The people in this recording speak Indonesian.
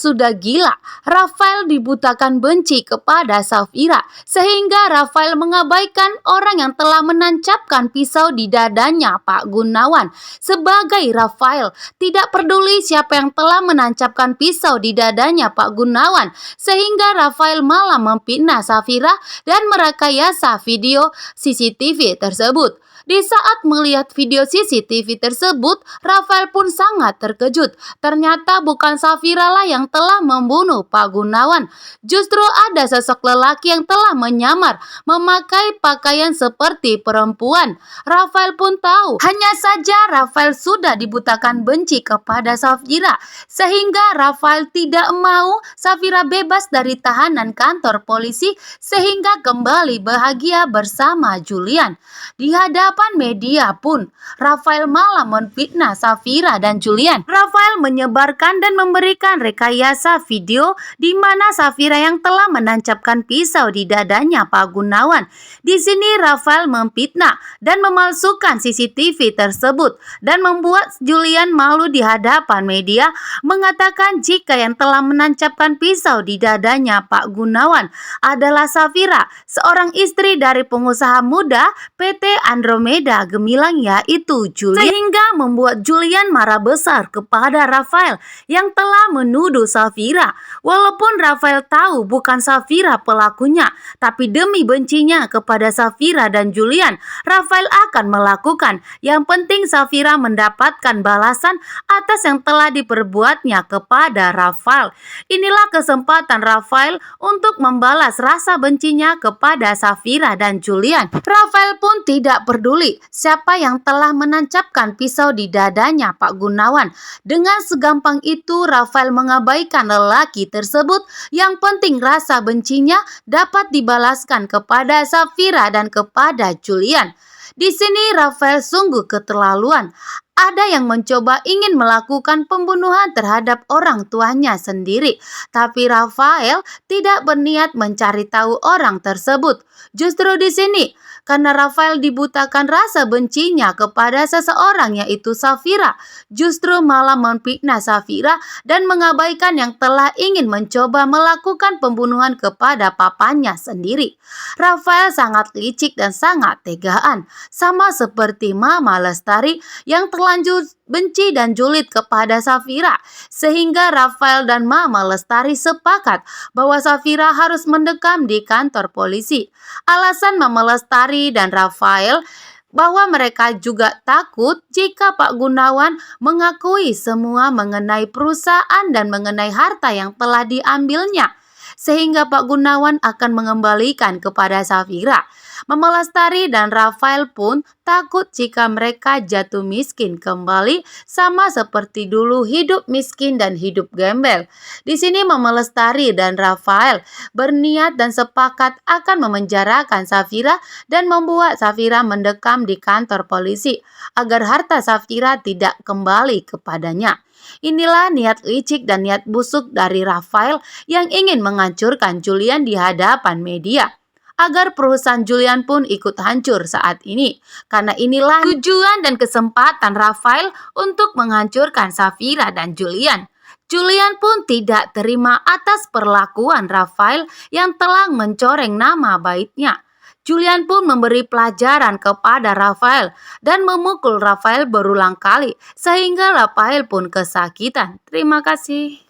sudah gila, Rafael dibutakan benci kepada Safira sehingga Rafael mengabaikan orang yang telah menancapkan pisau di dadanya Pak Gunawan. Sebagai Rafael tidak peduli siapa yang telah menancapkan pisau di dadanya Pak Gunawan, sehingga Rafael malah memfitnah Safira dan merekayasa video CCTV tersebut. Di saat melihat video CCTV tersebut, Rafael pun sangat terkejut. Ternyata bukan Safira lah yang telah membunuh Pak Gunawan. Justru ada sosok lelaki yang telah menyamar memakai pakaian seperti perempuan. Rafael pun tahu, hanya saja Rafael sudah dibutakan benci kepada Safira, sehingga Rafael tidak mau Safira bebas dari tahanan kantor polisi sehingga kembali bahagia bersama Julian. Di hadapan media pun, Rafael malah memfitnah Safira dan Julian. Rafael menyebarkan dan memberikan rekayasa video di mana Safira yang telah menancapkan pisau di dadanya Pak Gunawan. Di sini Rafael memfitnah dan memalsukan CCTV tersebut dan membuat Julian malu di hadapan media, mengatakan jika yang telah menancapkan pisau di dadanya Pak Gunawan adalah Safira, seorang istri dari pengusaha muda PT Andromeda Gemilang, yaitu Julian, sehingga membuat Julian marah besar kepada Rafael yang telah menuduh Safira. Walaupun Rafael tahu bukan Safira pelakunya, tapi demi bencinya kepada Safira dan Julian, Rafael akan melakukan. Yang penting Safira mendapatkan balasan atas yang telah diperbuatnya kepada Rafael. Inilah kesempatan Rafael untuk membalas rasa bencinya kepada Safira dan Julian. Rafael pun tidak peduli siapa yang telah menancapkan pisau di dadanya Pak Gunawan. Dengan segampang itu Rafael mengabaikan lelaki tersebut. Yang penting rasa bencinya dapat dibalaskan kepada Safira dan kepada Julian. Di sini Rafael sungguh keterlaluan. Ada yang mencoba ingin melakukan pembunuhan terhadap orang tuanya sendiri, tapi Rafael tidak berniat mencari tahu orang tersebut. Justru di sini, karena Rafael dibutakan rasa bencinya kepada seseorang, yaitu Safira, justru malah memfitnah Safira dan mengabaikan yang telah ingin mencoba melakukan pembunuhan kepada papanya sendiri. Rafael sangat licik dan sangat tegaan, sama seperti Mama Lestari yang terlanjur benci dan julid kepada Safira, sehingga Rafael dan Mama Lestari sepakat bahwa Safira harus mendekam di kantor polisi. Alasan Mama Lestari dan Rafael bahwa mereka juga takut jika Pak Gunawan mengakui semua mengenai perusahaan dan mengenai harta yang telah diambilnya, sehingga Pak Gunawan akan mengembalikan kepada Safira. Mama Lestari dan Rafael pun takut jika mereka jatuh miskin kembali, sama seperti dulu hidup miskin dan hidup gembel. Di sini Mama Lestari dan Rafael berniat dan sepakat akan memenjarakan Safira dan membuat Safira mendekam di kantor polisi agar harta Safira tidak kembali kepadanya. Inilah niat licik dan niat busuk dari Rafael yang ingin menghancurkan Julian di hadapan media, agar perusahaan Julian pun ikut hancur saat ini. Karena inilah tujuan dan kesempatan Rafael untuk menghancurkan Safira dan Julian. Julian pun tidak terima atas perlakuan Rafael yang telah mencoreng nama baiknya. Julian pun memberi pelajaran kepada Rafael dan memukul Rafael berulang kali sehingga Rafael pun kesakitan. Terima kasih.